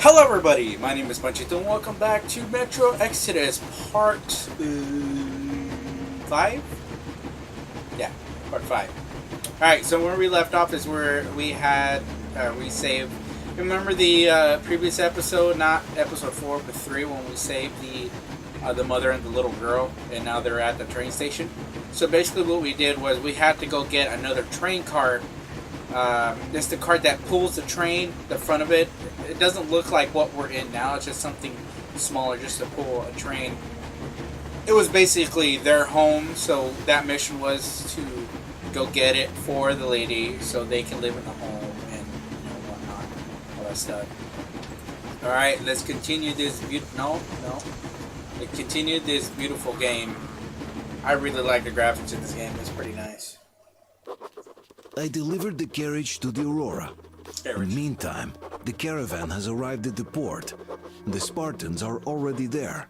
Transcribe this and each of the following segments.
Hello everybody, my name is Panchito and welcome back to Metro Exodus Part 5? Yeah, Part 5. Alright, so where we left off is where we had resaved. Remember the previous episode, not episode 4 but 3, when we saved the mother and the little girl, and now they're at the train station. So basically what we did was we had to go get another train card. It's the card that pulls the train, the front of it. It doesn't look like what we're in now. It's just something smaller just to pull a train. It was basically their home, so that mission was to go get it for the lady so they can live in the home and whatnot, all that stuff. Alright, let's continue this Let's continue this beautiful game. I really like the graphics in this game. It's pretty nice. I delivered the carriage to the Aurora. Carriage. In the meantime, the caravan has arrived at the port. The Spartans are already there.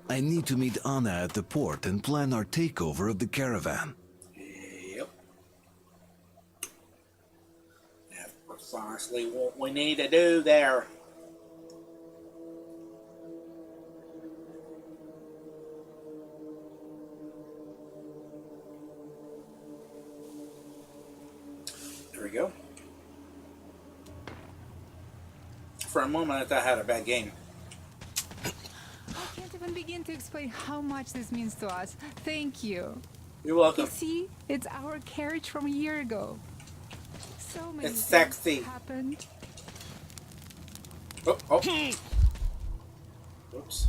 I need to meet Anna at the port and plan our takeover of the caravan. Yep. That's precisely what we need to do there. There we go. For a moment, I thought I had a bad game. I can't even begin to explain how much this means to us. Thank you. You're welcome. You see, it's our carriage from a year ago. So many It's things sexy. happened. Oh. Whoops.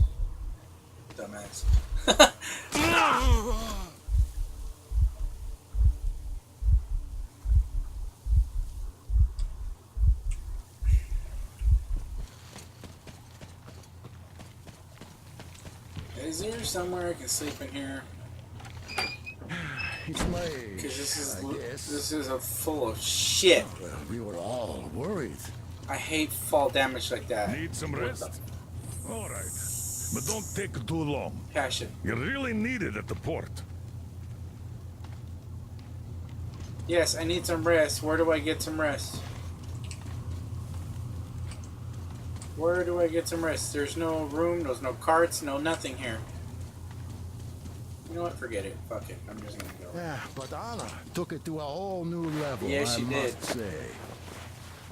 Dumbass. Is there somewhere I can sleep in here? It's my Because age, this is a full of shit. Well, we were all worried. I hate fall damage like that. Need some rest? All right. But don't take too long. Passion. You really need it at the port. Yes, I need some rest. Where do I get some rest? Where do I get some rest? There's no room, there's no carts, no nothing here. You know what? Forget it. Fuck it. I'm just gonna go. Yeah, but Anna took it to a whole new level, Yeah, I she did. must say.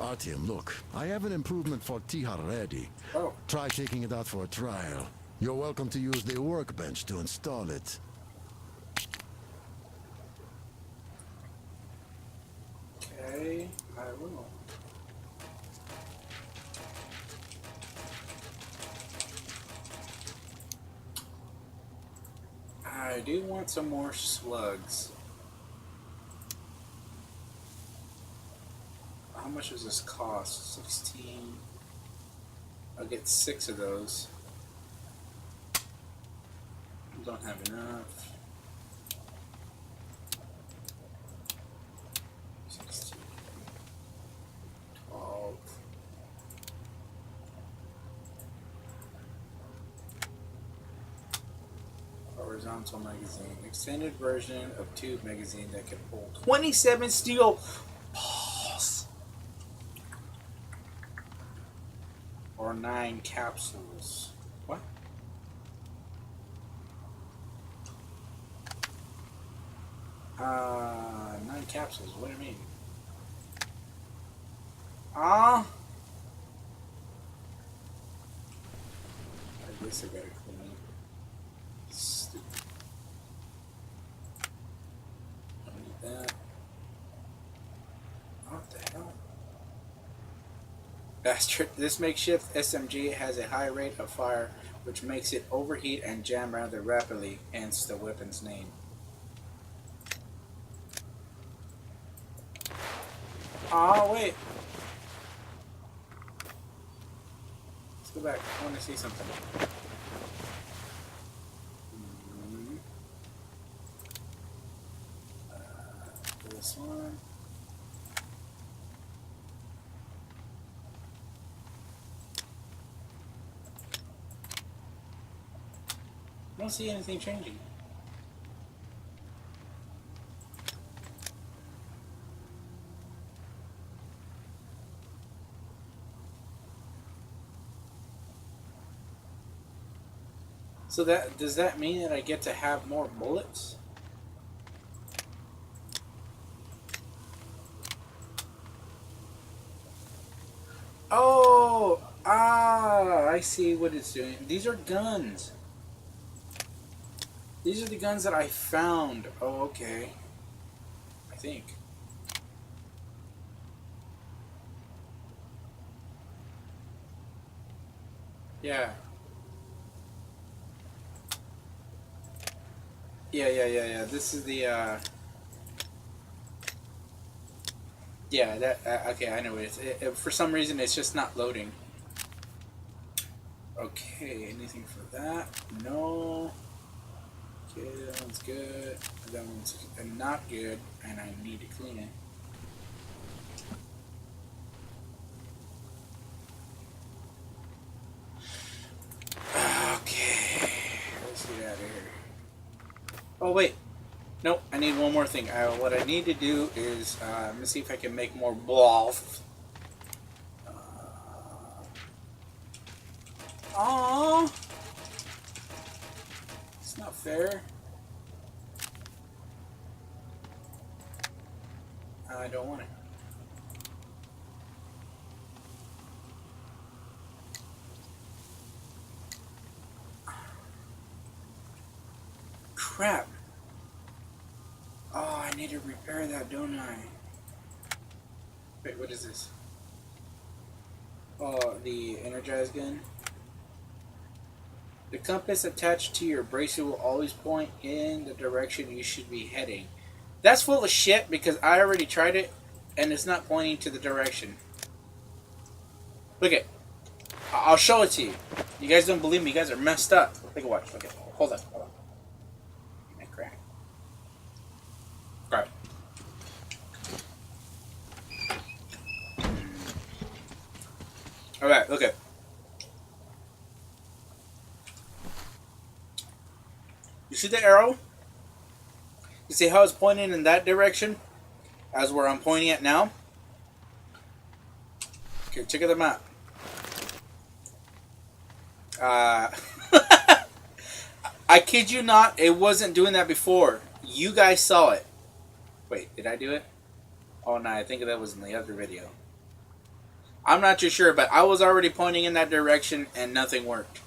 Artyom, look, I have an improvement for Tihar ready. Oh. Try taking it out for a trial. You're welcome to use the workbench to install it. Okay, I will. I do want some more slugs. How much does this cost? 16. I'll get 6 of those. Don't have enough. 16. 12. Horizontal magazine. Extended version of tube magazine that can hold 27 steel balls. Or 9 capsules. What? Uh, 9 capsules. What do you mean? I guess I gotta clean it. Stupid. Don't need that. What the hell? Bastard. This makeshift SMG has a high rate of fire, which makes it overheat and jam rather rapidly, hence the weapon's name. Oh, wait. Let's go back. I want to see something. This one. I don't see anything changing. So that does that mean that I get to have more bullets? Oh, I see what it's doing. These are guns. These are the guns that I found. Oh, okay. I think. Yeah. Yeah. This is the, yeah, that, okay, I know what it is. For some reason, it's just not loading. Okay, anything for that? No. Okay, that one's good. That one's not good, and I need to clean it. Okay, let's get out of here. Oh wait, nope. I need one more thing. What I need to do is let me see if I can make more balls. Aww, it's not fair. I don't want it. Crap. Oh, I need to repair that, don't I? Wait, what is this? Oh, the energized gun. The compass attached to your bracelet will always point in the direction you should be heading. That's full of shit because I already tried it and it's not pointing to the direction. Look at, I'll show it to you. You guys don't believe me. You guys are messed up. Take a watch. Okay, hold on. Crack. Right. All right. Okay. You see the arrow? You see how it's pointing in that direction? As where I'm pointing at now? Okay, check out the map. I kid you not, it wasn't doing that before. You guys saw it. Wait, did I do it? Oh no, I think that was in the other video. I'm not too sure, but I was already pointing in that direction and nothing worked.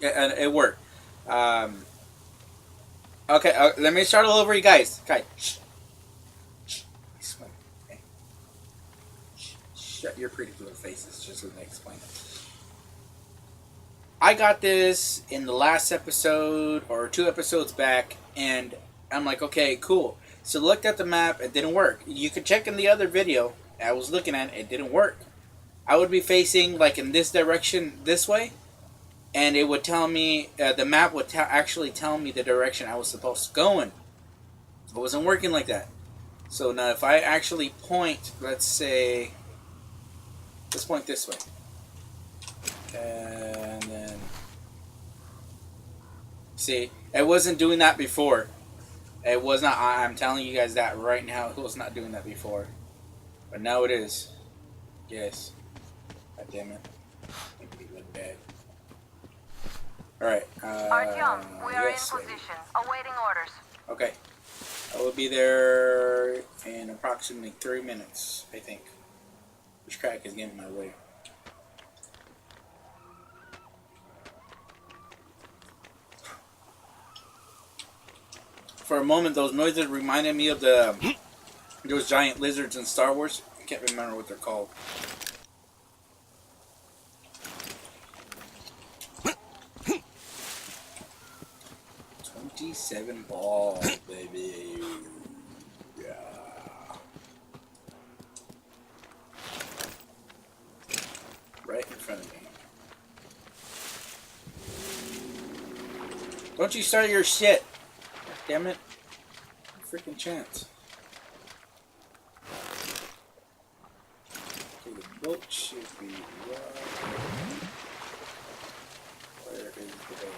It worked. Okay, let me start all over, you guys. Okay. Shh. Okay. Shut your pretty little faces. Just let me explain it. I got this in the last episode or 2 episodes back, and I'm like, okay, cool. So looked at the map, it didn't work. You could check in the other video I was looking at, it didn't work. I would be facing like in this direction, this way, and it would tell me, the map would actually tell me the direction I was supposed to go in. It wasn't working like that. So now if I actually point, let's say, let's point this way. And then, see, it wasn't doing that before. It was not, I'm telling you guys that right now, it was not doing that before. But now it is. Yes. God damn it. Make me look bad. Alright. Artyom, we are yes, in position, awaiting orders. Okay. I will be there in approximately 3 minutes, I think. This crack is getting my way. For a moment, those noises reminded me of those giant lizards in Star Wars. I can't remember what they're called. $27 balls, baby. Yeah. Right in front of me. Don't you start your shit. Damn it. Freaking chance. Okay, the boat should be right. Where is the boat?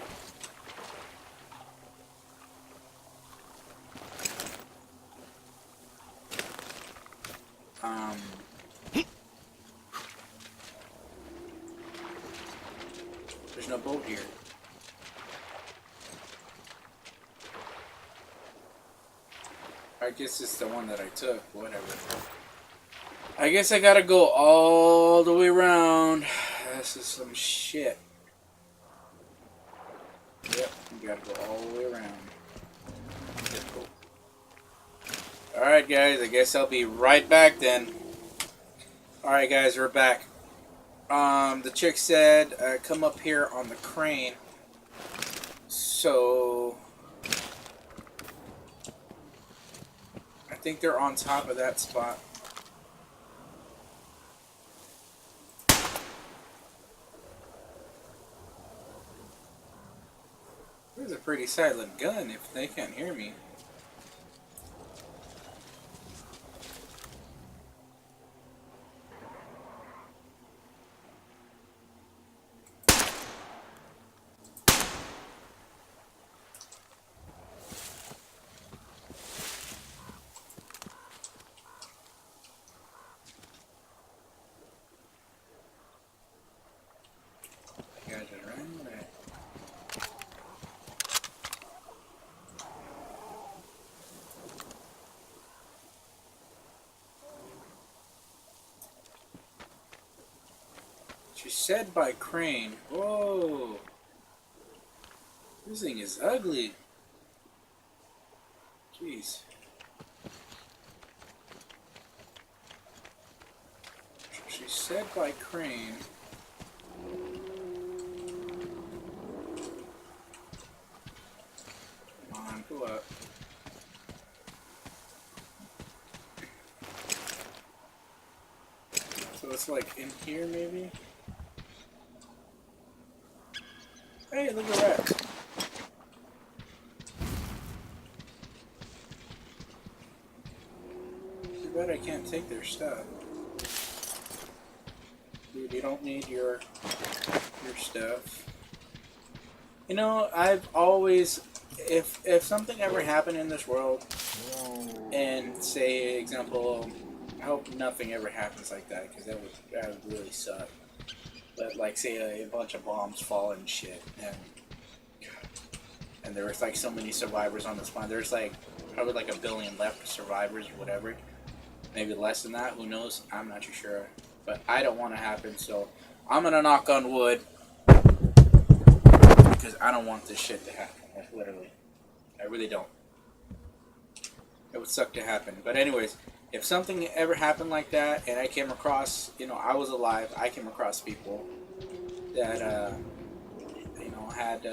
There's no boat here. I guess it's the one that I took. Whatever. I guess I gotta go all the way around. This is some shit. Yep, you gotta go all the way around. Difficult. Alright guys, I guess I'll be right back then. Alright guys, we're back. The chick said, come up here on the crane. So I think they're on top of that spot. There's a pretty silent gun if they can't hear me. Guys are running away. She said by crane. Whoa. This thing is ugly. Jeez. She said by crane. Come on, go up. So it's like in here maybe? Hey, look at that. Too bad I can't take their stuff. Dude, you don't need your stuff. You know, I've always, if something ever happened in this world, and say, example, I hope nothing ever happens like that, because that would really suck. But like, say a bunch of bombs fall and shit, and there was like so many survivors on the spawn. There's like probably like 1 billion left survivors, or whatever. Maybe less than that. Who knows? I'm not too sure. But I don't want to happen, so I'm gonna knock on wood because I don't want this shit to happen. Like, literally, I really don't. It would suck to happen. But anyways, if something ever happened like that, and I came across, you know, I was alive, I came across people that, you know, had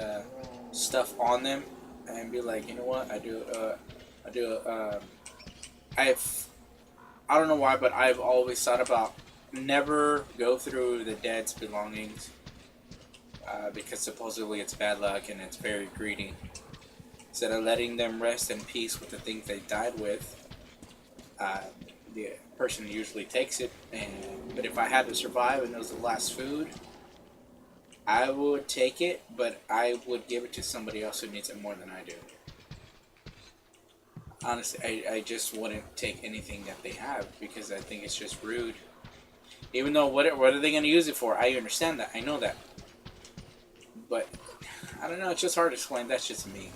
stuff on them, and be like, you know what, I don't know why, but I've always thought about never go through the dead's belongings, because supposedly it's bad luck and it's very greedy. Instead of letting them rest in peace with the things they died with, the person usually takes it. But if I had to survive and it was the last food, I would take it, but I would give it to somebody else who needs it more than I do. Honestly, I just wouldn't take anything that they have, because I think it's just rude. Even though, what are they going to use it for? I understand that. I know that. But, I don't know. It's just hard to explain. That's just me.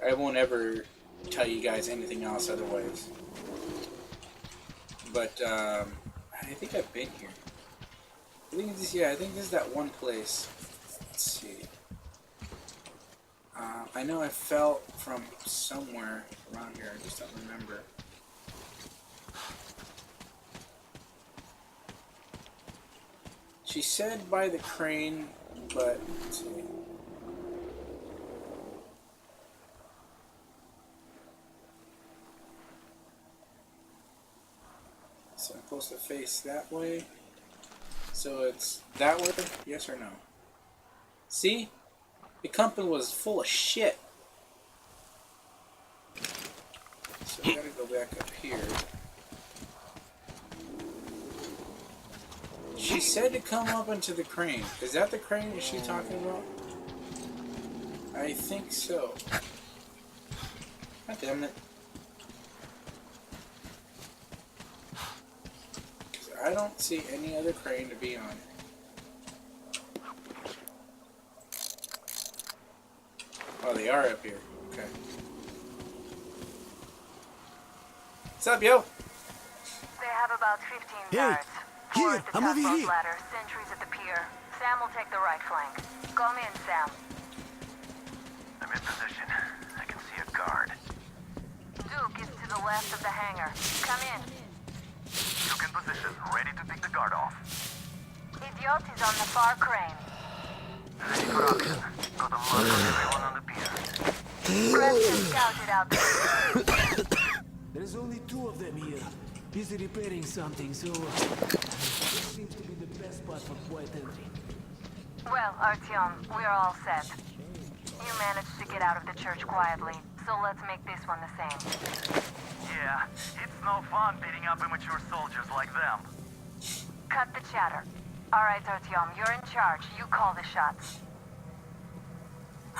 I won't ever tell you guys anything else otherwise. But, I think I've been here. I think this is that one place. Let's see. I know I fell from somewhere around here. I just don't remember. She said by the crane, but let's see. So I'm supposed to face that way. So it's that way? Yes or no? See? The company was full of shit. So I gotta go back up here. She said to come up into the crane. Is that the crane that she's talking about? I think so. God damn it. I don't see any other crane to be on. Oh, they are up here. Okay. What's up, yo? They have about 15 Hey, guards. Four here, at the I'm over tugboat here. ladder, sentries at the pier. Sam will take the right flank. Come in, Sam. I'm in position. I can see a guard. Duke is to the left of the hangar. Come in. Duke in position, ready to take the guard off. Idiot is on the far crane. Ready for action. Got a mark on everyone on the pier. Preston scouted out there. There's only 2 of them here. Busy repairing something, so this seems to be the best spot for quiet entry. Well, Artyom, we're all set. You managed to get out of the church quietly, so let's make this one the same. Yeah, it's no fun beating up immature soldiers like them. Cut the chatter. All right, Artyom, you're in charge. You call the shots.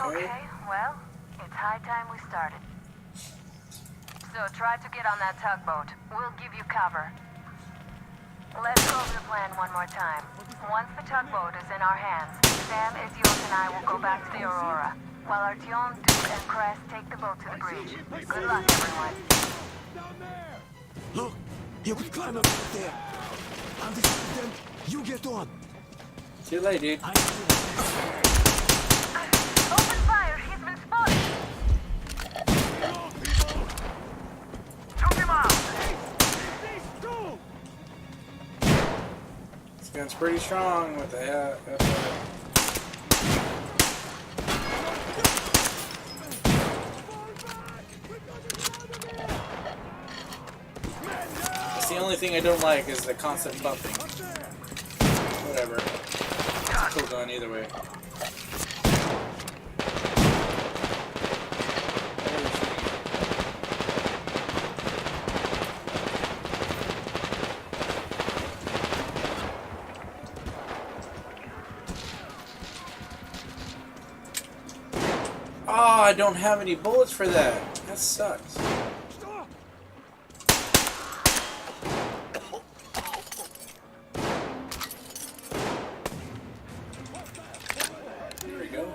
Okay, well, it's high time we started. So try to get on that tugboat. We'll give you cover. Let's go over the plan one more time. Once the tugboat is in our hands, Sam, Idiot, and I will go back to the Aurora, while Artyom, Duke, and Crest take the boat to the bridge. Good luck, everyone. Look, you could climb up there. I'll distract them. You get on. Too late, dude. Open fire! He's been spotted! Took him out! This gun's pretty strong with the It's the only thing I don't like is the constant bumping. Whatever. It's a cool gun either way. Oh, I don't have any bullets for that. That sucks. There we go.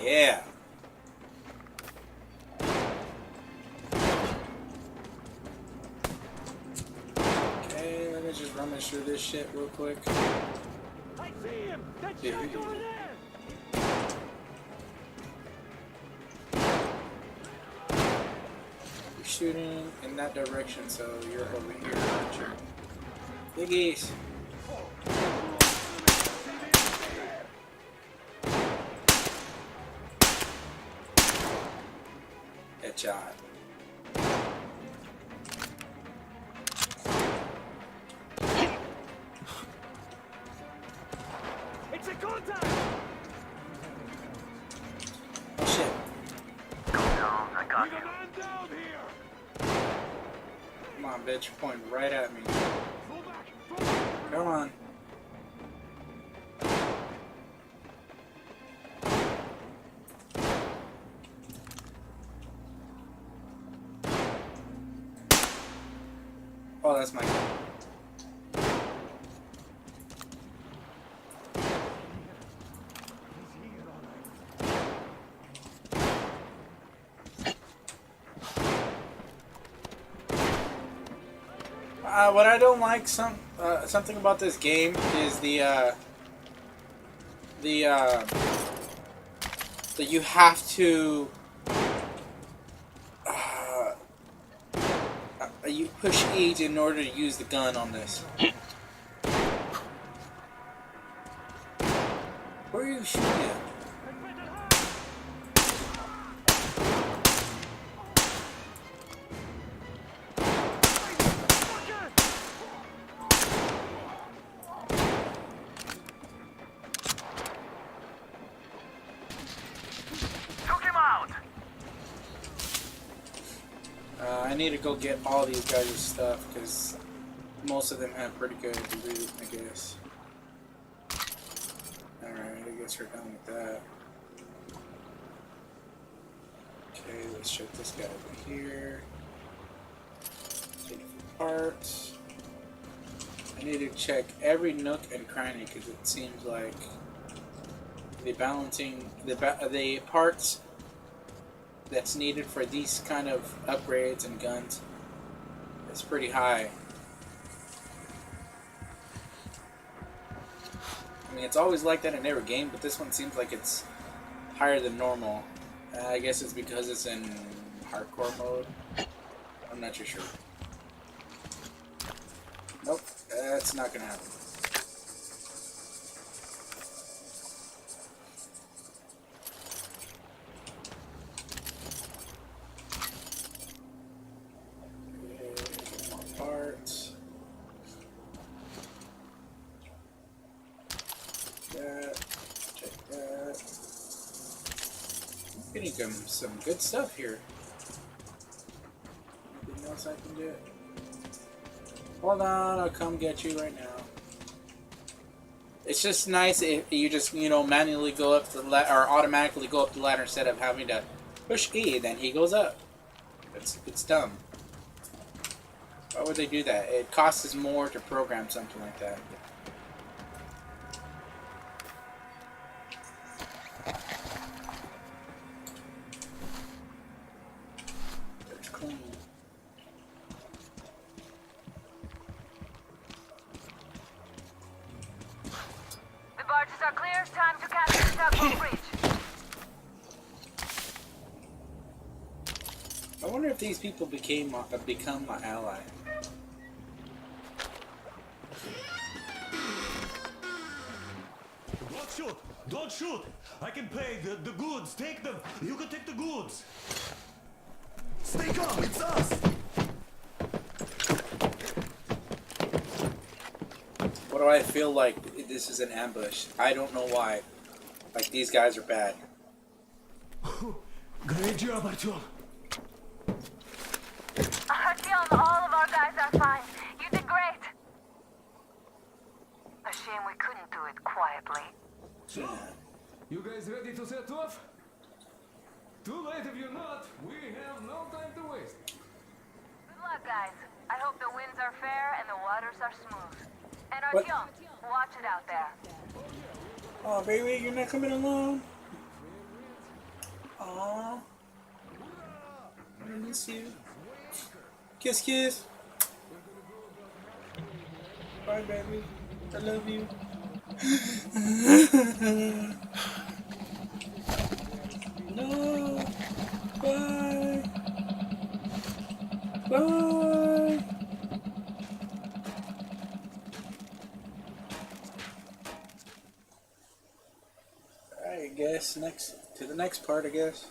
Yeah. Okay, let me just rummage through this shit real quick. I see him! That Dude. shot's over there! You're shooting in that direction, so you're over here, aren't you? Biggies. Headshot. It's a contact! Oh shit. Calm down, I got We've a you. man down here! Come on, bitch. You're pointing right at me. Fall back! Fall back! Come on. Oh, that's my gun. What I don't like something about this game is that you have to you push E in order to use the gun on this. Where are you shooting at? Took him out! I need to go get all these guys' stuff because most of them have pretty good loot, I guess. Alright, I guess we're done with that. Okay, let's check this guy over here. Take a few parts. I need to check every nook and cranny because it seems like the balancing, the parts that's needed for these kind of upgrades and guns It's pretty high. I mean, it's always like that in every game, but this one seems like it's higher than normal. I guess it's because it's in hardcore mode. I'm not too sure. Nope, that's not gonna happen. More parts. That. Check that. I'm getting some good stuff here. Anything else I can do? Hold on, I'll come get you right now. It's just nice if you just, you know, manually go up the ladder, or automatically go up the ladder instead of having to push E, then he goes up. It's dumb. Why would they do that? It costs us more to program something like that. It's clean. The barges are clear. Time to capture the tugboat bridge. I wonder if these people become my ally. Don't shoot! Don't shoot! I can pay the goods. Take them. You can take the goods. Stay calm, it's us! What do I feel like this is an ambush? I don't know why. Like, these guys are bad. Great job, Artyom. Artyom, all of our guys are fine. You did great. A shame we couldn't do it quietly. So, you guys ready to set off? Too late if you're not. We have no time to waste. Good luck, guys. I hope the winds are fair and the waters are smooth. And What? Artyom, watch it out there. Oh, baby, you're not coming along? Aww. I miss you. Kiss, kiss. Bye, baby. I love you. No. Bye. Bye. I guess to the next part, I guess.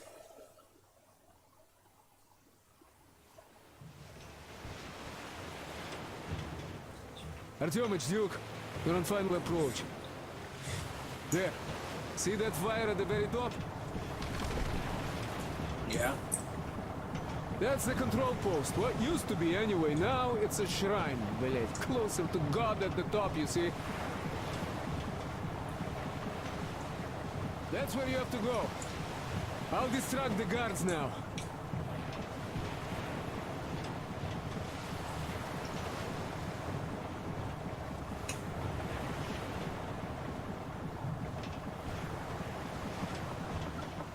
Artyomich, Duke, you're on final approach. There. See that fire at the very top? Yeah. That's the control post. What used to be anyway. Now it's a shrine, блять. Closer to God at the top, you see? That's where you have to go. I'll distract the guards now.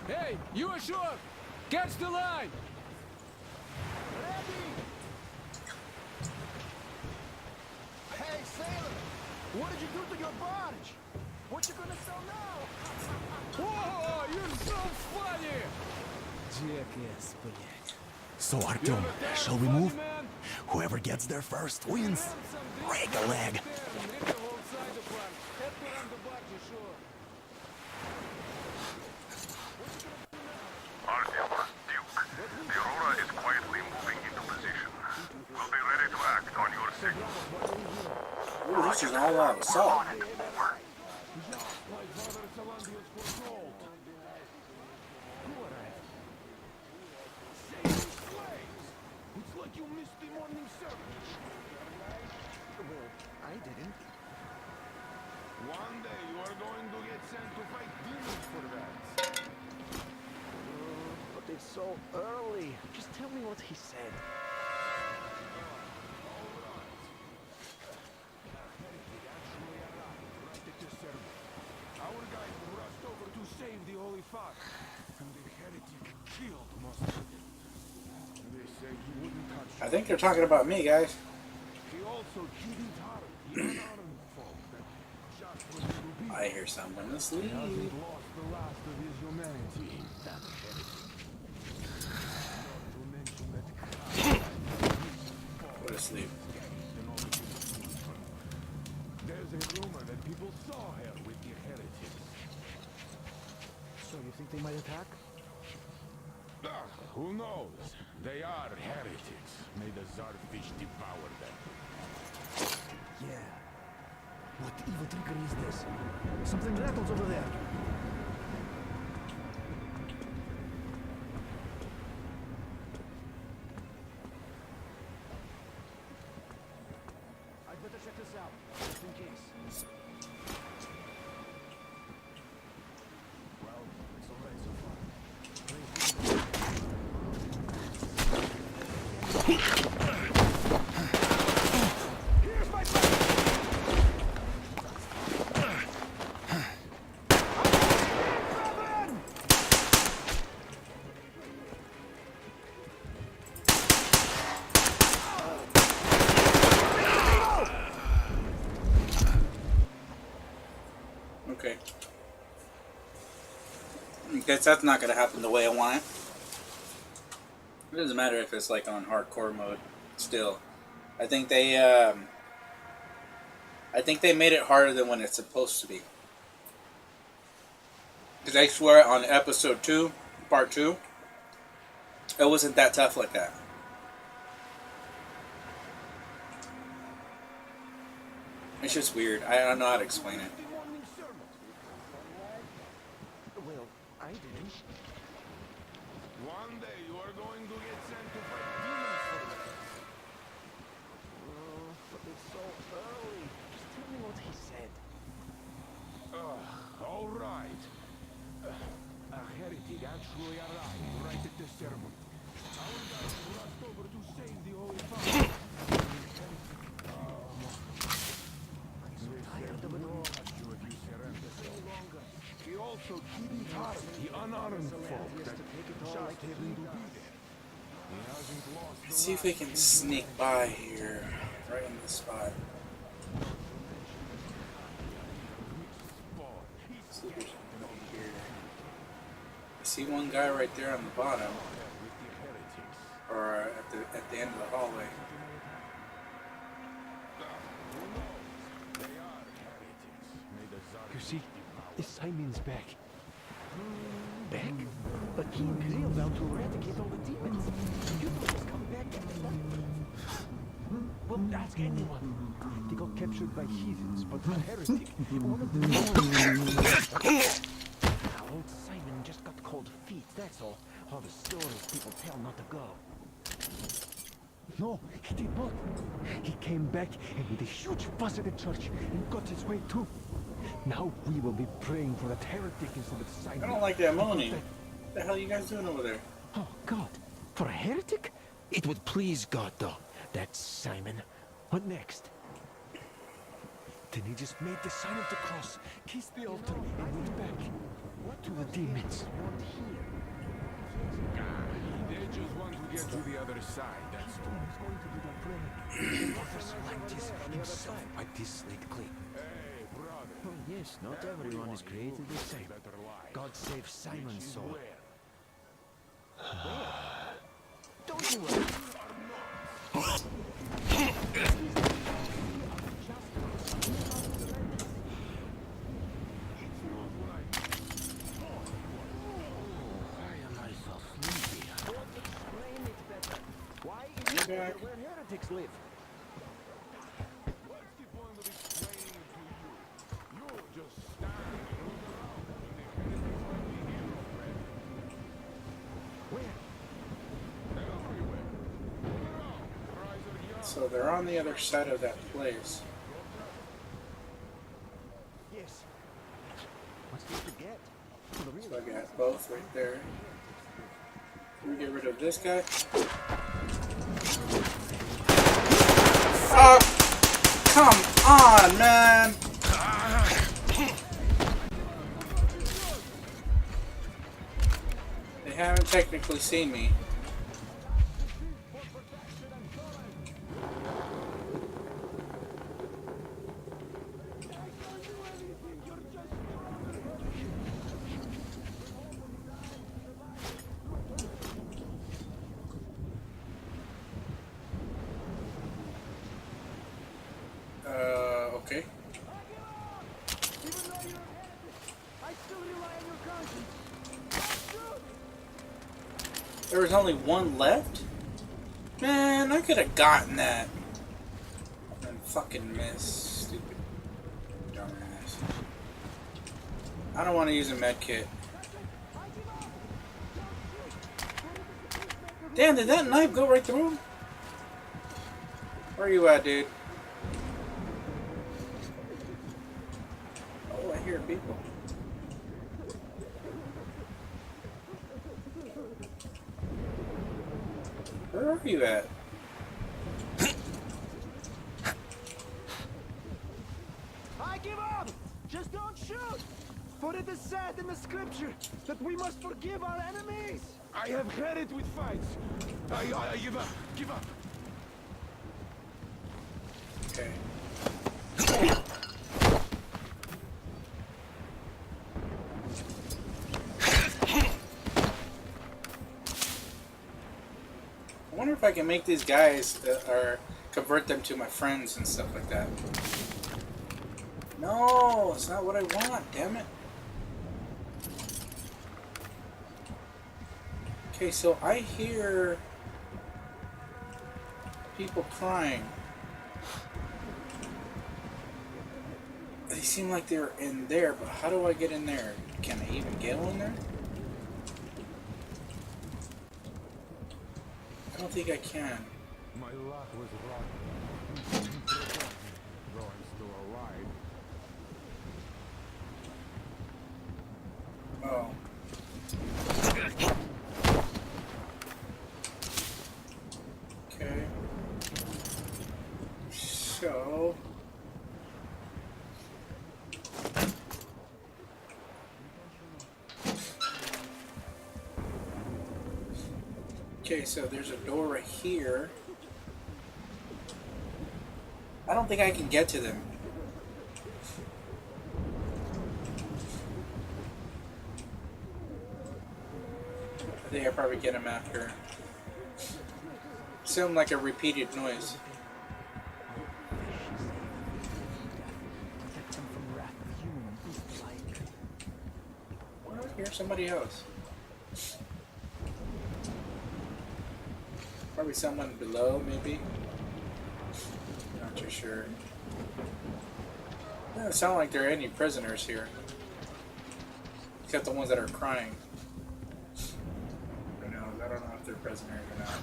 Hey, you ashore! Catch the line! Hey, sailor! What did you do to your barge? What you gonna sell now? Whoa, you're so funny! Jackass, блядь. So, Artyom, shall we move? Whoever gets there first wins. Break a leg. Artyom, Duke, the Aurora is quietly moving into position. We'll be ready to act on your signal. Ooh, this is all out of salt. It's like you missed the morning service. I didn't. One day you are going to get sent to fight demons for that. But it's so early. Just tell me what he said. Our guys rushed over to save the Holy Father, and the heretic killed most of them. The say he wouldn't touch I think they're talking about me, guys. He also didn't harm the unarmed folk that just when he would be I hear someone asleep. he hasn't lost the last of his humanity. That heretic. Not to mention that Go to sleep. there's a rumor that people saw her with the heretics. So you think they might attack? Who knows? They are heretics. May the Czarfish devour them. Yeah. What evil trickery is this? Something rattles over there. I'd better check this out, just in case. Well, it's all right so far. Here's my friend! Okay. Guess that's not gonna happen the way I want it. It doesn't matter if it's like on hardcore mode. Still, I think they made it harder than when it's supposed to be. Because I swear on episode 2, part 2, it wasn't that tough like that. It's just weird. I don't know how to explain it. Well, I didn't. One day you are going to get sent to fight demons for them. But it's so early. Just tell me what he said. All right. A heretic actually arrived right at the ceremony. Our guys rushed over to save the Holy Father. I'm so tired of it all. He also didn't harm the unarmed folk that just happened to be there. He hasn't lost the Let's see if we can sneak by here, right in this spot. See if there's anything over here. I see one guy right there on the bottom, or at the end of the hallway. You see, Simon's back. Back? But he Imperial vowed to eradicate all the demons. You don't just come back after that. Well, ask anyone. They got captured by heathens, but a heretic. One of them. Old Simon just got cold feet, that's all. All the stories people tell not to go. No, he did not. He came back and made a huge fuss at the church and got his way too. Now we will be praying for that heretic instead of Simon. I don't like that moaning. What the hell are you guys doing over there? Oh, God. For a heretic? It would please God, though. That's Simon. What next? Then he just made the sign of the cross, kissed the altar, and went back. What to the demons? They just want to get to the other side, that's all. He's going to do that prayer. Professor Lantis himself wiped his slate clean. Hey, brother. Oh, yes, not everyone is created the same. God save Simon's soul. Don't you worry. Why is it where heretics live? What's the point of explaining it to you? You're just standing and looking around when the heretics might be here already. Where? Everywhere. Look around. Your eyes are young. So they're on the other side of that place. Yes. What's there to get? So I got both right there. Can we get rid of this guy? Oh! Come on, man! They haven't technically seen me. There was only one left? Man, I could have gotten that. And fucking miss. Stupid dumbass. I don't want to use a med kit. Damn, did that knife go right through him? Where are you at, dude? Oh, I hear people. Where are you at? I give up! Just don't shoot! For it is said in the scripture that we must forgive our enemies! I have had it with fights. I give up. Give up. Okay. I wonder if I can make these guys or convert them to my friends and stuff like that. No, it's not what I want, damn it. Okay, so I hear people crying. They seem like they're in there, but how do I get in there? Can I even get in there? I don't think I can. My luck was rotten. Though I'm still alive. Oh. Okay. So... Okay, so there's a door right here. I don't think I can get to them. I think I probably get them after. Sound like a repeated noise. Well, I hear somebody else. Probably someone below, maybe. Not too sure. Doesn't sound like there are any prisoners here. Except the ones that are crying. Who knows? I don't know if they're prisoners or not.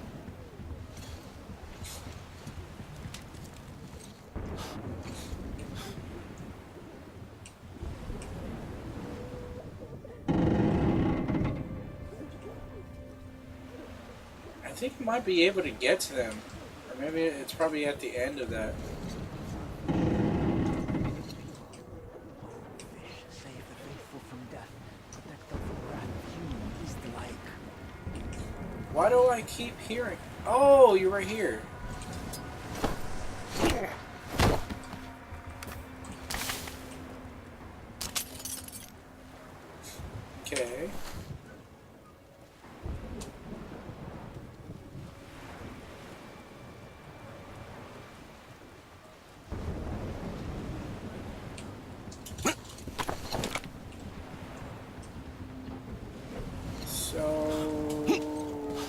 I think you might be able to get to them. Or maybe it's probably at the end of that. Why do I keep hearing? Oh, you're right here. Okay.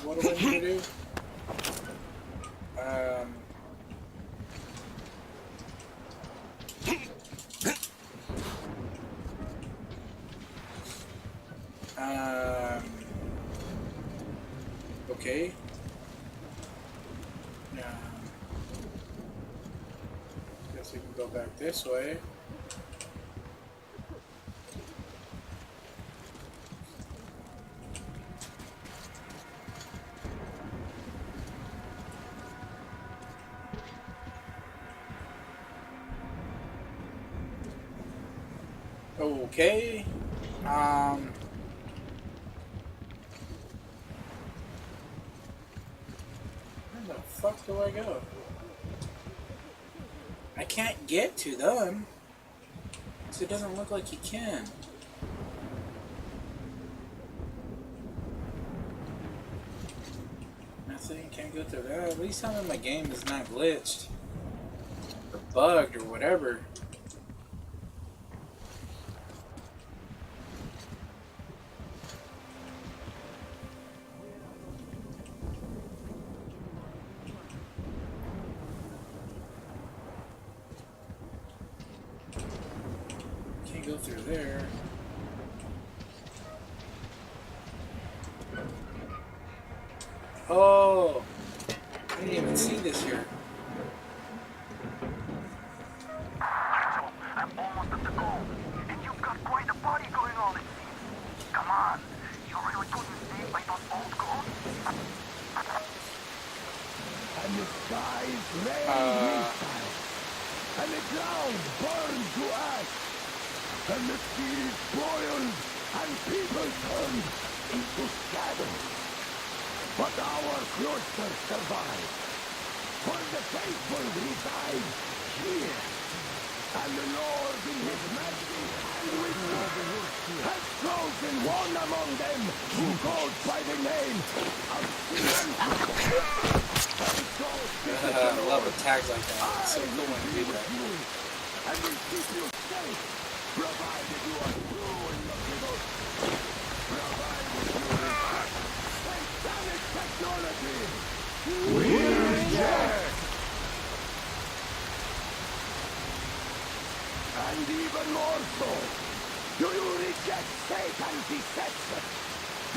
What do I need to do? Okay. Guess we can go back this way. Okay. Where the fuck do I go? I can't get to them. So it doesn't look like you can. Nothing, can't go through that. At least tell me my game is not glitched. Or bugged or whatever. through there. Oh, I didn't even see this here. I'm almost at the goal, and you've got quite a party going on, it seems. Come on, you really couldn't stay by those old ghosts? And the skies rain missile, and the ground burns to ash, and the seas boiled, and people turned into shadows. But our cloister survived, for the faithful reside here. And the Lord in his mercy and wisdom has chosen one among them who goes by the name of I love the tags like that. It's so cool when you do that. and will keep you safe, provided you are true in your devotion. Provided you reject satanic technology. We reject! And even more so, do you reject Satan's deception?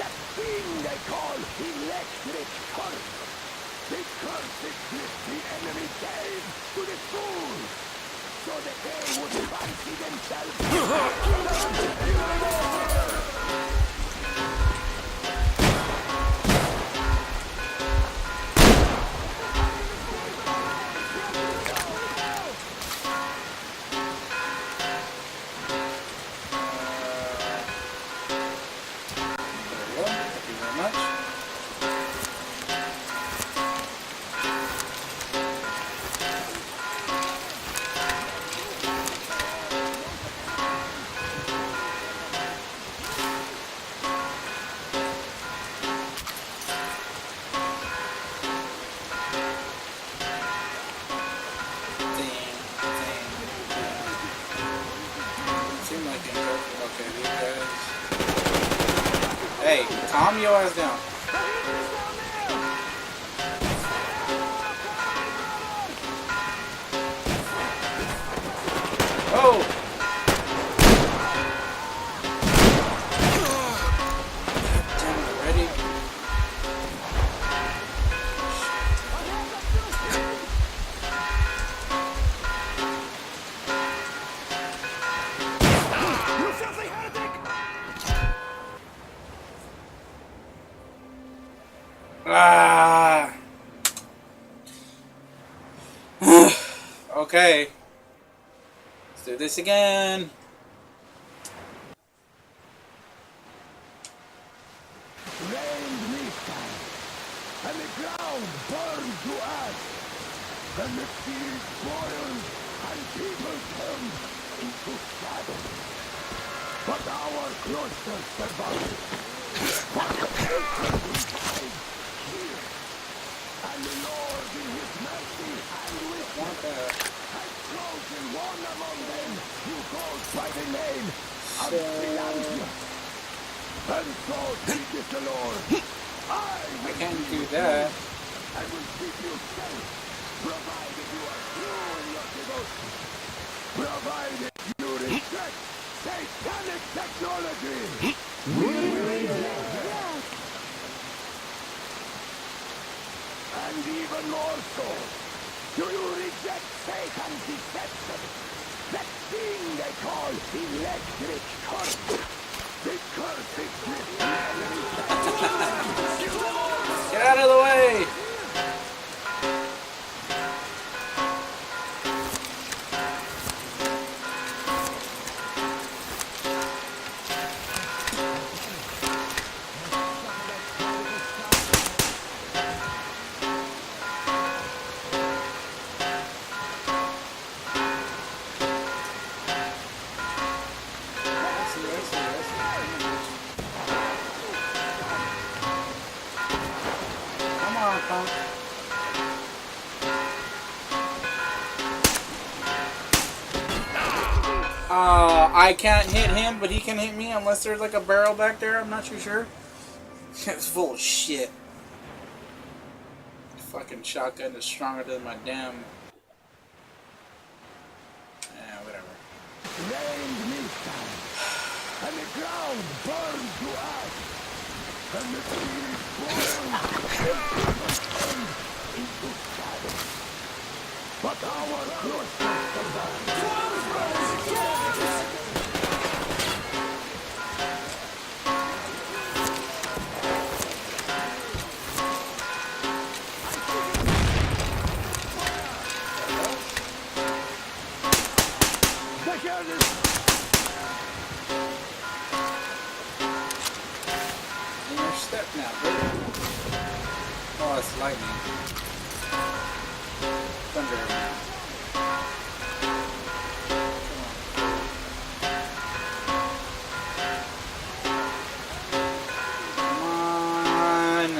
That thing they call electric curse. The curse gift the enemy gave to the fools, so that they would fancy themselves. Hey, calm your ass down. Oh! Damn it, ready? Ah. Okay. Let's do this again. Rained missile, and the ground burned to ash, and the seas boiled, and people turned into shadows. But our cloister survived. For the faithful reside here, and the Lord in his mercy and wisdom has chosen one among them who goes by the name of Philanthropy. And so teacheth the Lord, I can't do that. I will keep you safe, provided you are true in your devotion, provided you reject satanic technology. And even more so, do you reject Satan's deception? That thing they call electric curse. The curse exists. Get out of the way! I can't hit him, but he can hit me unless there's like a barrel back there. I'm not too sure. It's full of shit. Fucking shotgun is stronger than my damn. Whatever. Rained missile, and the ground burned to ash, and the fields boiled, and people turned into shadow. But our cloisters survived. Step now, baby. Oh, it's lightning. Thunder. Come on.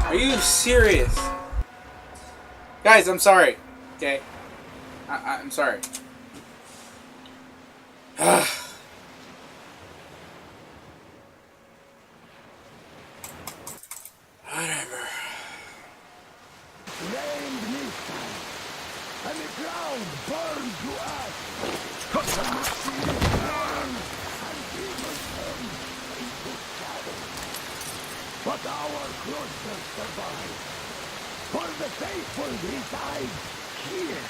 Are you serious? Guys, I'm sorry. Okay? I'm sorry. Whatever. Rained midnight, and the ground burned to ash, and the sea burned, and people turned into shadow. But our cloisters survived. For the faithful reside here,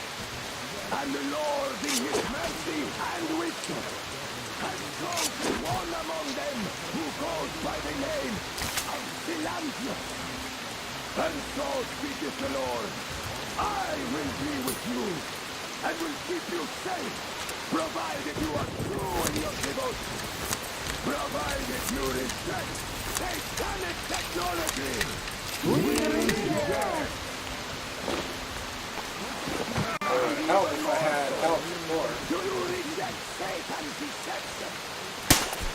and the Lord in his mercy and wisdom has chosen one among them who goes by the name of Silantius. And so speaketh the Lord, I will be with you, and will keep you safe, provided you are true in your devotion, provided you respect satanic technology. Help if I had help before. Do you reject Satan's deception?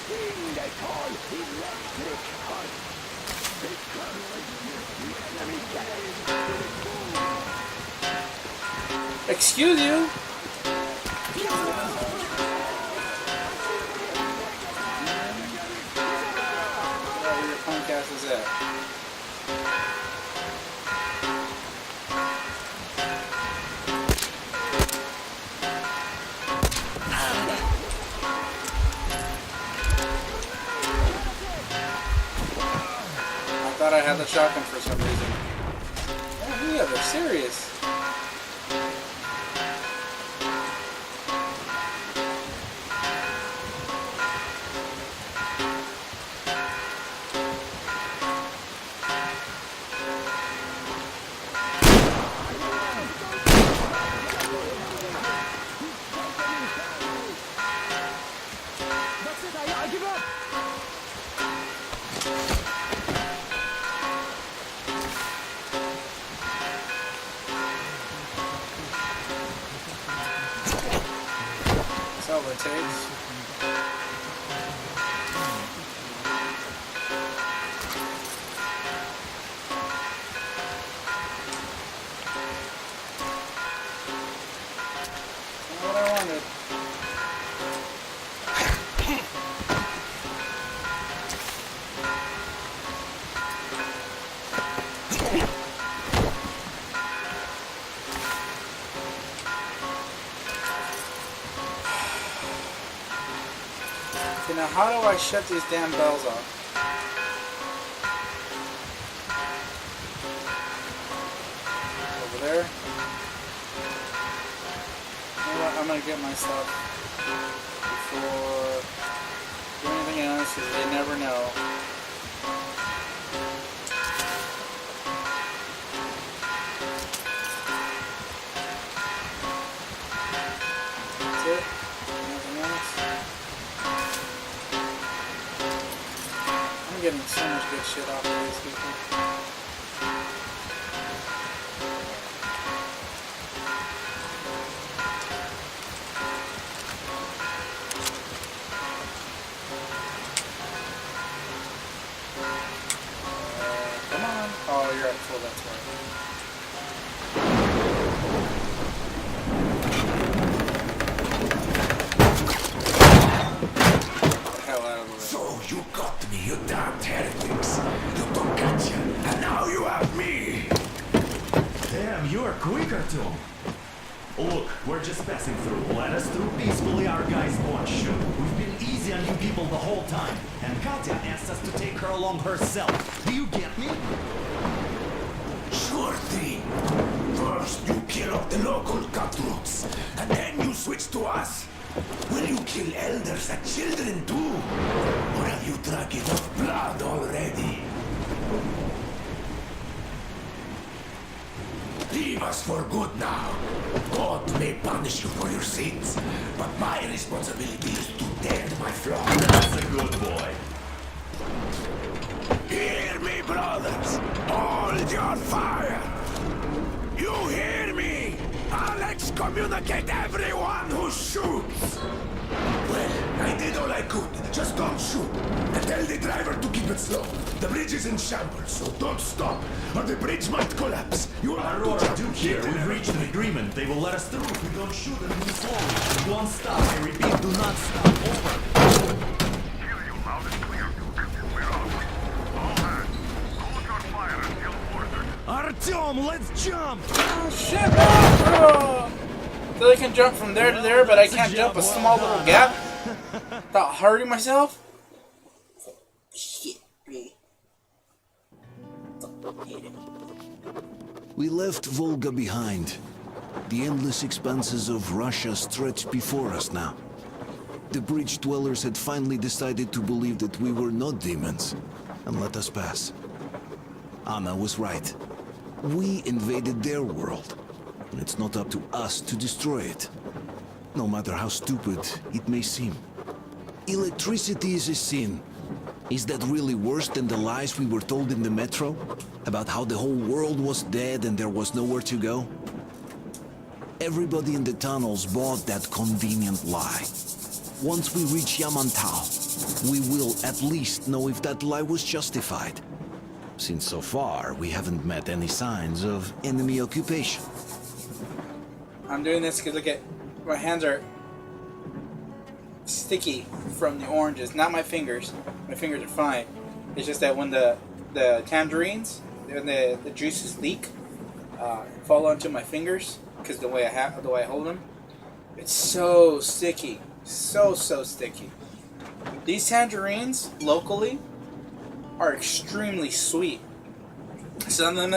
Thing they call electric heart. Because the enemy came. Excuse you? Where your podcast is at? I thought I had the shotgun for some reason. Oh yeah, they're serious. That's all it takes. Not what I wanted. Okay, now how do I shut these damn bells off? Over there. You know what? I'm gonna get my stuff before doing anything else, because they never know. That's it. Nothing else. I'm getting so much good shit off of these people. Come on. Oh, you're at full, that's right. Get the hell out of the way. So you got me, you damned heretics. You don't gotcha. quick, Artyom. Look, we're just passing through. Let us through peacefully, our guys won't shoot. We've been easy on you people the whole time. And Katya asked us to take her along herself. Do you get me? Sure thing. First you kill off the local cutthroats, and then you switch to us. Will you kill elders and children too? Or have you drunk enough blood already? Leave us for good now. God may punish you for your sins, but my responsibility is to tend my flock. That's a good boy. Hear me, brothers! Hold your fire! You hear me? I'll excommunicate everyone who shoots! Well, I did all I could. Just don't shoot. And tell the driver to keep it slow. The bridge is in shambles, so don't stop, or the bridge might collapse. You are Aurora, Duke here. We've reached an agreement. They will let us through if we don't shoot and move slowly. Don't stop. I repeat, do not stop. Over. Hear you loud and clear, Duke. We're out. All hands, hold your fire until ordered. Artyom, let's jump! Oh shit! Oh. So I can jump from there to there, but I can't jump a small little gap without hurting myself? Shit, me. We left Volga behind. The endless expanses of Russia stretched before us now. The bridge dwellers had finally decided to believe that we were not demons and let us pass. Anna was right. We invaded their world, and it's not up to us to destroy it, no matter how stupid it may seem. Electricity is a sin. Is that really worse than the lies we were told in the metro? About how the whole world was dead and there was nowhere to go? Everybody in the tunnels bought that convenient lie. Once we reach Yamantau, we will at least know if that lie was justified. Since so far, we haven't met any signs of enemy occupation. I'm doing this because look at my hands are sticky from the oranges, not my fingers. My fingers are fine. It's just that when the tangerines and the juices leak, fall onto my fingers because the way I hold them, it's so sticky, so sticky. These tangerines locally are extremely sweet. Some of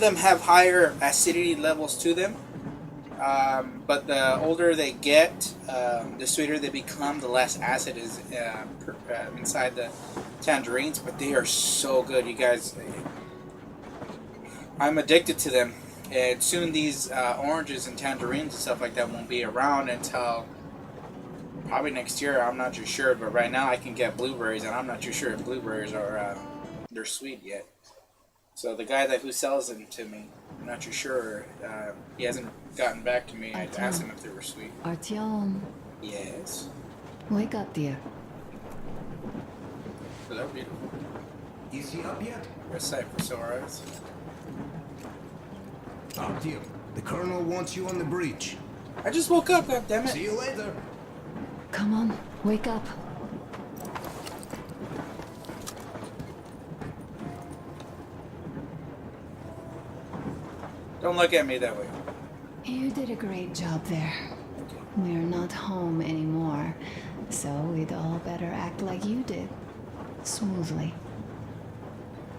them have higher acidity levels to them. But the older they get, the sweeter they become, the less acid is inside the tangerines. But they are so good, you guys. I'm addicted to them. And soon these oranges and tangerines and stuff like that won't be around until probably next year. I'm not too sure. But right now I can get blueberries, and I'm not too sure if blueberries are they're sweet yet. So the guy who sells them to me, I'm not too sure. He hasn't gotten back to me. I asked him if they were sweet. Artyom. Yes. Wake up, dear. Hello, beautiful. Is he up yet? West side for sore eyes. Artyom, the Colonel wants you on the bridge. I just woke up, goddammit. See you later. Come on, wake up. Don't look at me that way. You did a great job there. We're not home anymore, so we'd all better act like you did. Smoothly.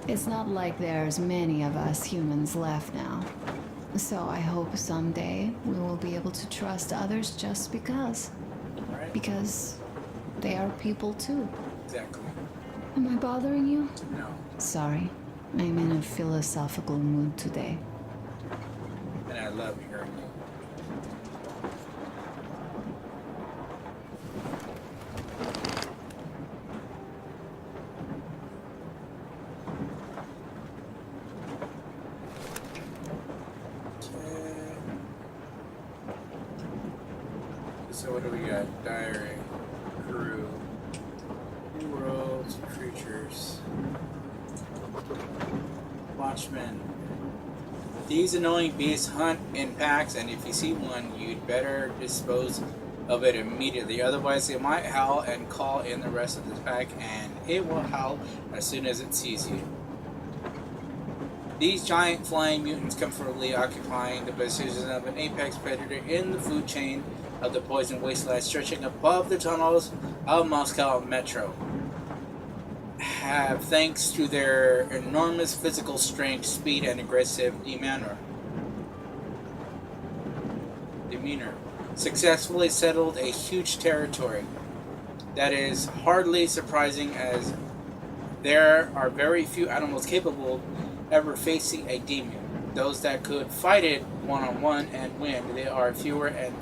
It's not like there's many of us humans left now. So I hope someday we will be able to trust others just because. Right? Because they are people too. Exactly. Am I bothering you? No. Sorry. I'm in a philosophical mood today. And I love hearing you. So what do we got? Diary, crew, new worlds, creatures, watchmen. These annoying beasts hunt in packs, and if you see one, you'd better dispose of it immediately. Otherwise, it might howl and call in the rest of the pack, and it will howl as soon as it sees you. These giant flying mutants comfortably occupying the position of an apex predator in the food chain of the poison wasteland stretching above the tunnels of Moscow Metro have, thanks to their enormous physical strength, speed, and aggressive demeanor, successfully settled a huge territory. That is hardly surprising, as there are very few animals capable ever facing a demon. Those that could fight it one-on-one and win, they are fewer and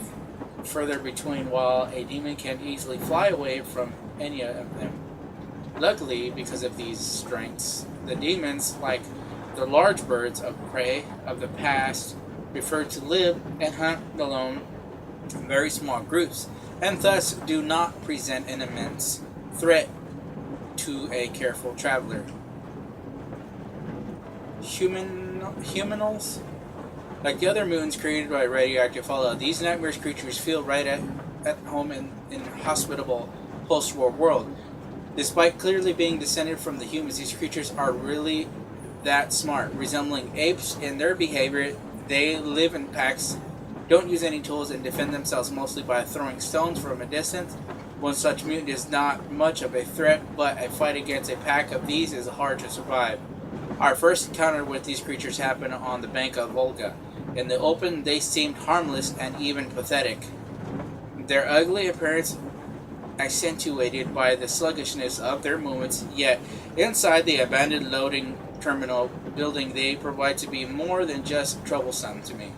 further between, while a demon can easily fly away from any of them. Luckily, because of these strengths, the demons, like the large birds of prey of the past, prefer to live and hunt alone in very small groups, and thus do not present an immense threat to a careful traveler. Humanals? Like the other mutants created by radioactive fallout, these nightmarish creatures feel right at home in a hospitable post-war world. Despite clearly being descended from the humans, these creatures are really that smart. Resembling apes in their behavior, they live in packs, don't use any tools, and defend themselves mostly by throwing stones from a distance. One such mutant is not much of a threat, but a fight against a pack of these is hard to survive. Our first encounter with these creatures happened on the bank of Volga. In the open, they seemed harmless and even pathetic. Their ugly appearance accentuated by the sluggishness of their movements, yet inside the abandoned loading terminal building, they provide to be more than just troublesome to me.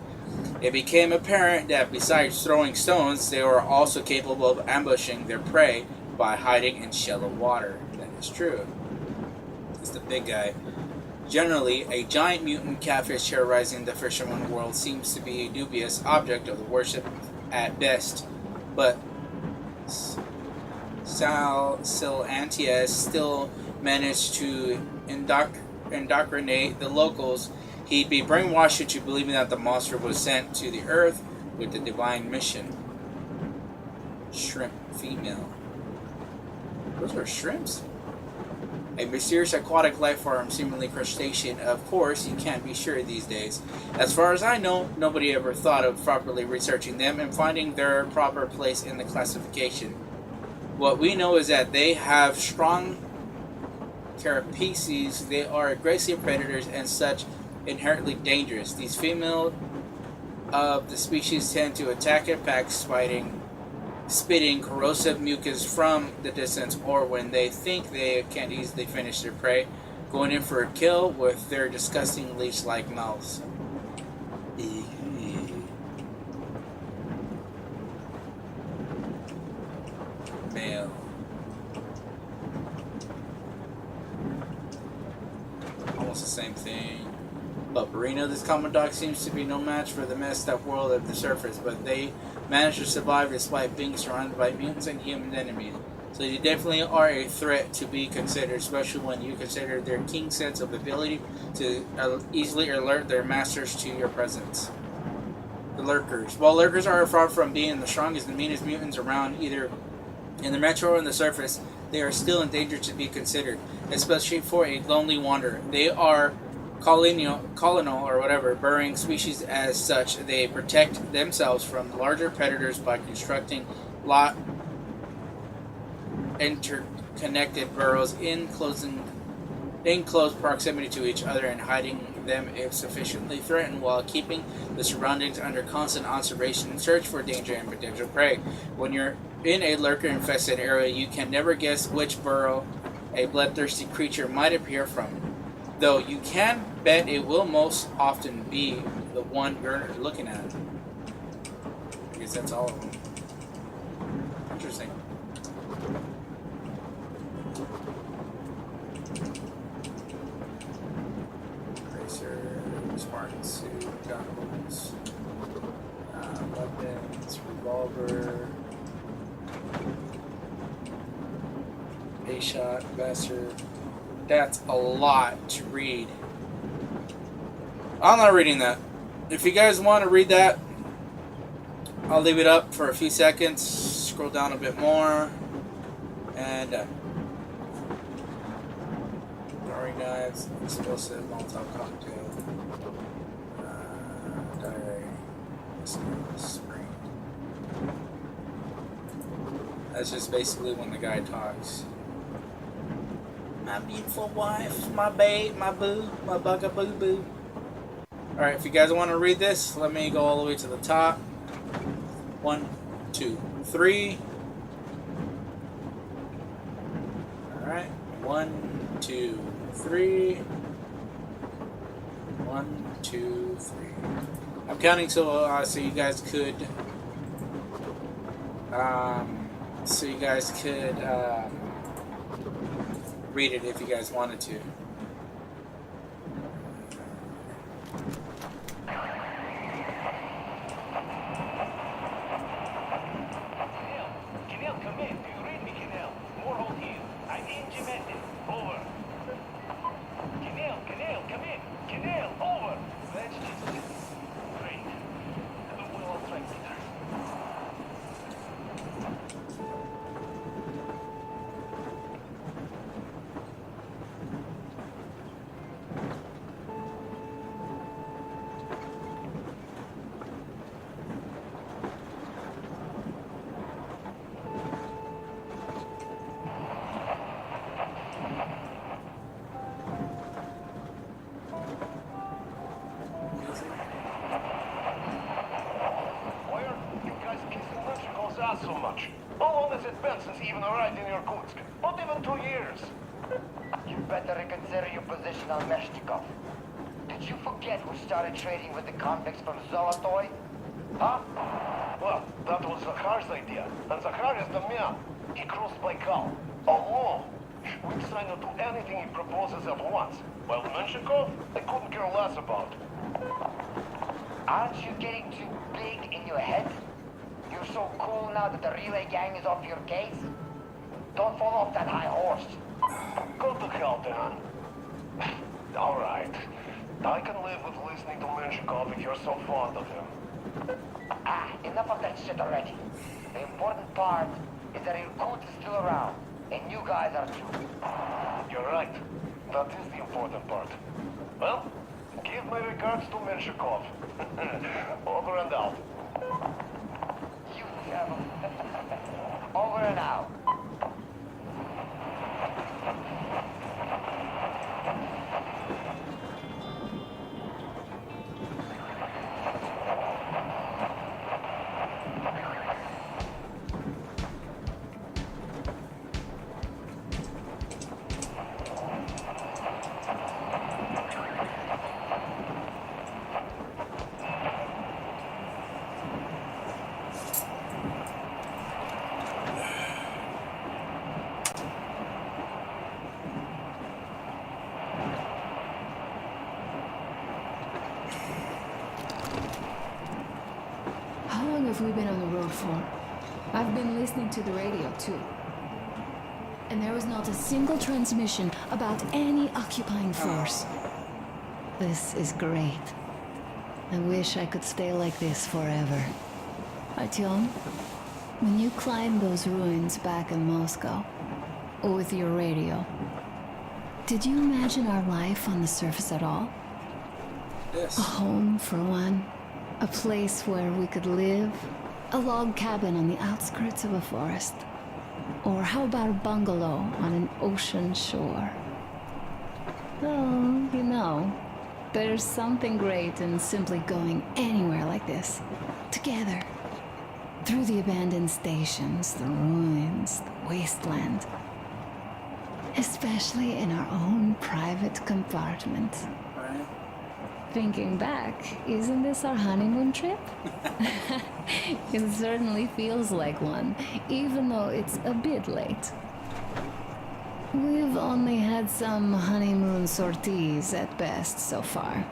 It became apparent that besides throwing stones, they were also capable of ambushing their prey by hiding in shallow water. That is true. It's the big guy. Generally, a giant mutant catfish terrorizing the fisherman world seems to be a dubious object of worship at best, but Silantius still managed to indoctrinate the locals. He'd be brainwashed into believing that the monster was sent to the earth with the divine mission. Shrimp female. Those are shrimps? A mysterious aquatic life form, seemingly crustacean. Of course, you can't be sure these days. As far as I know, nobody ever thought of properly researching them and finding their proper place in the classification. What we know is that they have strong carapaces, they are aggressive predators and such inherently dangerous. These female of the species tend to attack their packs, spitting corrosive mucus from the distance, or when they think they can't easily finish their prey, going in for a kill with their disgusting leech-like mouths. Male. Almost the same thing. But Barino, this common dog seems to be no match for the messed up world of the surface, but they manage to survive despite being surrounded by mutants and human enemies. So you definitely are a threat to be considered, especially when you consider their keen sense of ability to easily alert their masters to your presence. The Lurkers. While Lurkers are far from being the strongest and meanest mutants around, either in the metro or on the surface, they are still in danger to be considered, especially for a lonely wanderer. They are colonial or whatever, burrowing species. As such, they protect themselves from larger predators by constructing interconnected burrows in close proximity to each other and hiding them if sufficiently threatened, while keeping the surroundings under constant observation and search for danger and potential prey. When you're in a lurker-infested area, you can never guess which burrow a bloodthirsty creature might appear from, though you can bet it will most often be the one you're looking at. I guess that's all of them. Interesting. Tracer, Spartan suit, guns, weapons, revolver, A-shot, bastard. That's a lot to read. I'm not reading that. If you guys want to read that, I'll leave it up for a few seconds, scroll down a bit more, and throwing knives. explosive Molotov cocktail. Diary. Spring. That's just basically when the guy talks. My beautiful wife, my babe, my boo, my bugaboo boo. Alright, if you guys want to read this, let me go all the way to the top. 1, 2, 3. Alright, 1, 2, 3. 1, 2, 3. I'm counting so you guys could read it if you guys wanted to. Canal, come in. Do you read me, Canal? Warhol here. I'm in Gemetic. Over. Canal, come in. Canal, over. Let's just sit. Great. We'll all try later. So much. How long has it been since you even arrived in Irkutsk? Not even 2 years. You better reconsider your position on Meshtikov. Did you forget who started trading with the convicts from Zolotoy? Huh? Well, that was Zakhar's idea. And Zakhar is the man. He crossed Baikal. Alone. We'd sign to do anything he proposes at once. While Menshikov, I couldn't care less about. Aren't you getting too big in your head? You're so cool now that the relay gang is off your case? Don't fall off that high horse. Go to hell, Dan. All right. I can live with listening to Menshikov if you're so fond of him. Enough of that shit already. The important part is that Irkut is still around, and you guys are too. You're right. That is the important part. Well, give my regards to Menshikov. Over and out. You devil. Over and out. How long have we been on the road for? I've been listening to the radio too. And there was not a single transmission about any occupying force. This is great. I wish I could stay like this forever. Artyom, when you climbed those ruins back in Moscow, with your radio, did you imagine our life on the surface at all? Yes. A home for one. A place where we could live. A log cabin on the outskirts of a forest. Or how about a bungalow on an ocean shore? Oh, you know, there's something great in simply going anywhere like this. Together. Through the abandoned stations, the ruins, the wasteland. Especially in our own private compartment. Right. Thinking back, isn't this our honeymoon trip? It certainly feels like one, even though it's a bit late. We've only had some honeymoon sorties at best so far.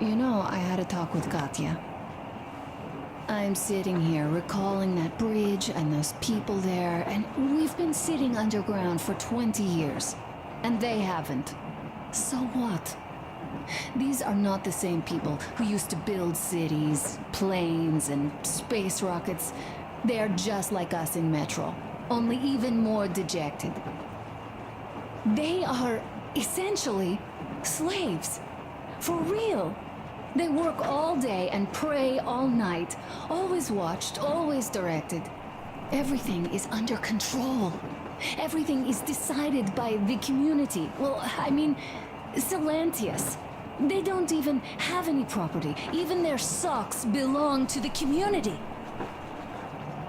You know, I had a talk with Katya. I'm sitting here recalling that bridge and those people there, and we've been sitting underground for 20 years, and they haven't. So what? These are not the same people who used to build cities, planes, and space rockets. They are just like us in Metro, only even more dejected. They are essentially slaves. For real. They work all day and pray all night. Always watched, always directed. Everything is under control. Everything is decided by the community. Well, I mean, Silantius. They don't even have any property. Even their socks belong to the community.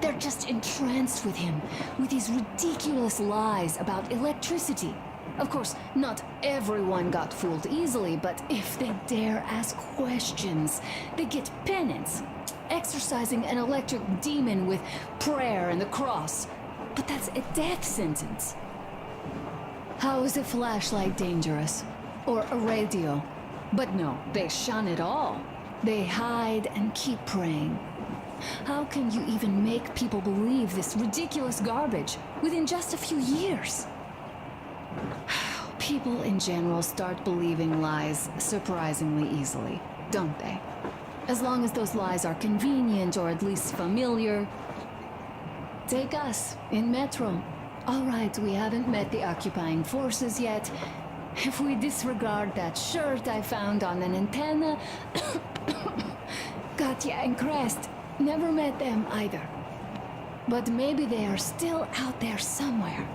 They're just entranced with him, with his ridiculous lies about electricity. Of course, not everyone got fooled easily, but if they dare ask questions, they get penance, exorcising an electric demon with prayer and the cross. But that's a death sentence. How is a flashlight dangerous? Or a radio? But no, they shun it all. They hide and keep praying. How can you even make people believe this ridiculous garbage within just a few years? People in general start believing lies surprisingly easily, don't they? As long as those lies are convenient or at least familiar. Take us, in Metro. All right, we haven't met the occupying forces yet. If we disregard that shirt I found on an antenna... Katya and Crest, never met them either. But maybe they are still out there somewhere.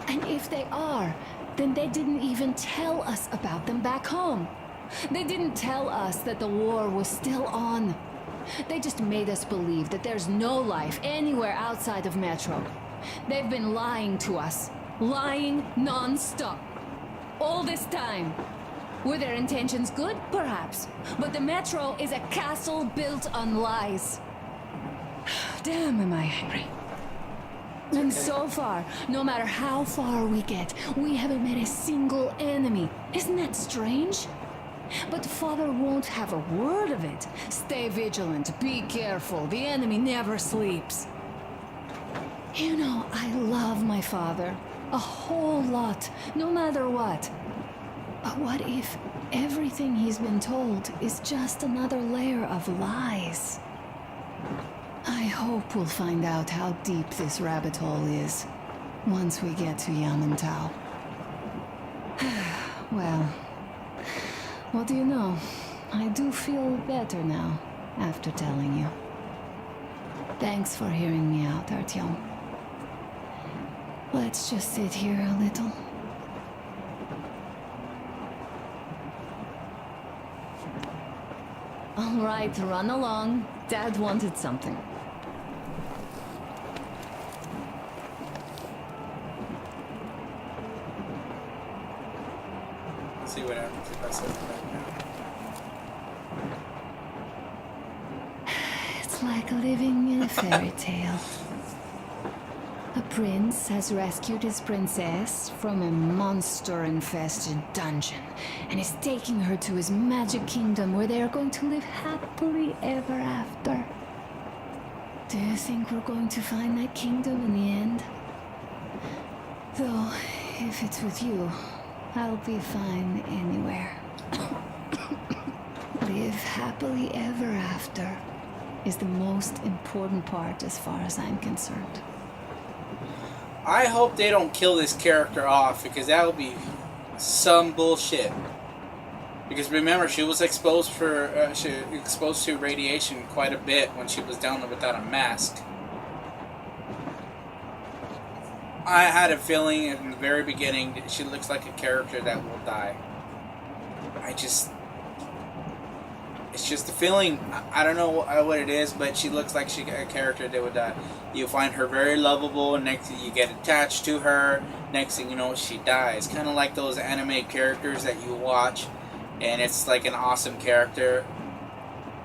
And if they are, then they didn't even tell us about them back home. They didn't tell us that the war was still on. They just made us believe that there's no life anywhere outside of Metro. They've been lying to us. Lying non-stop. All this time. Were their intentions good? Perhaps. But the Metro is a castle built on lies. Damn, am I angry. And so far, no matter how far we get, we haven't met a single enemy. Isn't that strange? But Father won't have a word of it. Stay vigilant, be careful, the enemy never sleeps. You know, I love my father. A whole lot, no matter what. But what if everything he's been told is just another layer of lies? I hope we'll find out how deep this rabbit hole is once we get to Yamantau. Well, what do you know? I do feel better now after telling you. Thanks for hearing me out, Artyom. Let's just sit here a little. All right, run along. Dad wanted something. Let's see what happens if I set it back now. It's like living in a fairy tale. A prince has rescued his princess from a monster-infested dungeon and is taking her to his magic kingdom where they are going to live happily ever after. Do you think we're going to find that kingdom in the end? Though, if it's with you, I'll be fine anywhere. Live happily ever after is the most important part as far as I'm concerned. I hope they don't kill this character off, because that would be some bullshit. Because remember, she was exposed to radiation quite a bit when she was down there without a mask. I had a feeling in the very beginning that she looks like a character that will die. It's just a feeling. I don't know what it is, but she looks like a character that would die. You find her very lovable, next thing you get attached to her, next thing you know, she dies. Kind of like those anime characters that you watch, and it's like an awesome character,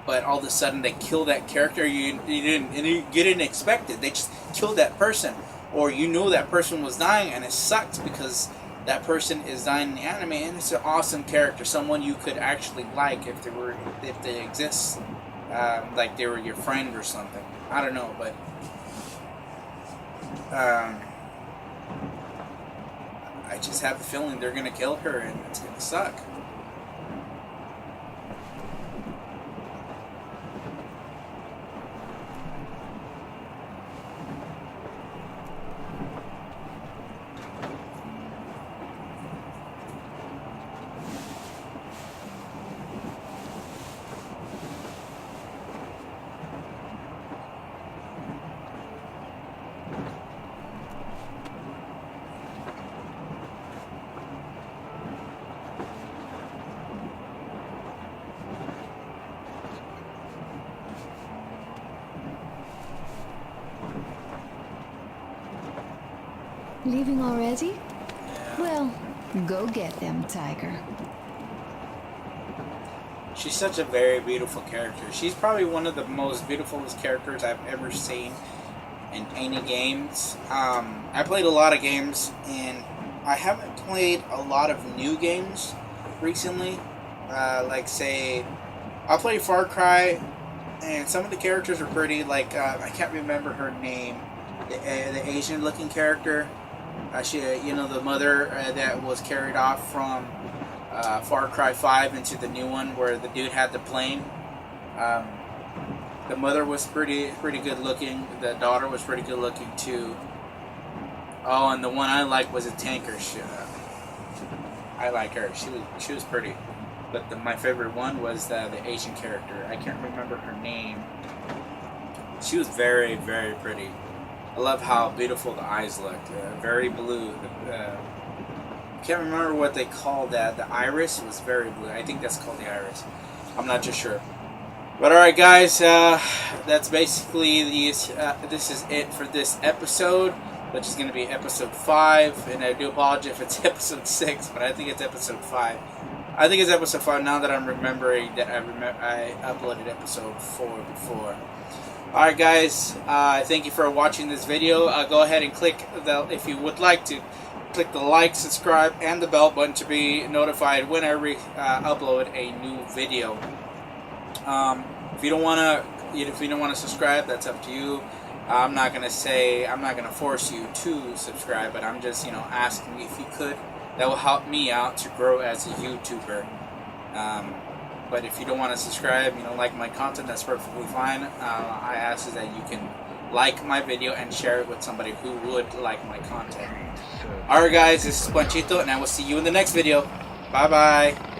but all of a sudden they kill that character you didn't expect it. They just killed that person, or you knew that person was dying, and it sucks because that person is dying in the anime, and it's an awesome character, someone you could actually like if they exist, like they were your friend or something. I don't know, but I just have the feeling they're gonna kill her, and it's gonna suck. Leaving already? Well, go get them, Tiger. She's such a very beautiful character. She's probably one of the most beautiful characters I've ever seen in any games. I played a lot of games, and I haven't played a lot of new games recently. Like, say, I played Far Cry, and some of the characters are pretty. Like, I can't remember her name. The Asian-looking character. She, you know, the mother that was carried off from Far Cry 5 into the new one, where the dude had the plane. The mother was pretty good looking. The daughter was pretty good looking too. Oh, and the one I liked was a tanker. I like her. She was pretty. But my favorite one was the Asian character. I can't remember her name. She was very pretty. I love how beautiful the eyes looked. Very blue. Can't remember what they called that. The iris was very blue. I think that's called the iris. I'm not too sure. But alright guys, that's basically this is it for this episode, which is going to be episode 5. And I do apologize if it's episode 6, but I think it's episode 5. I think it's episode 5 now that I'm remembering that I uploaded episode 4 before. Alright guys, thank you for watching this video. Go ahead and click if you would like to, click the like, subscribe, and the bell button to be notified when I upload a new video. If you don't want to subscribe, that's up to you. I'm not gonna force you to subscribe, but I'm just, asking if you could. That will help me out to grow as a YouTuber. But if you don't want to subscribe, like my content, that's perfectly fine. I ask is that you can like my video and share it with somebody who would like my content. Alright guys, this is Panchito, and I will see you in the next video. Bye bye.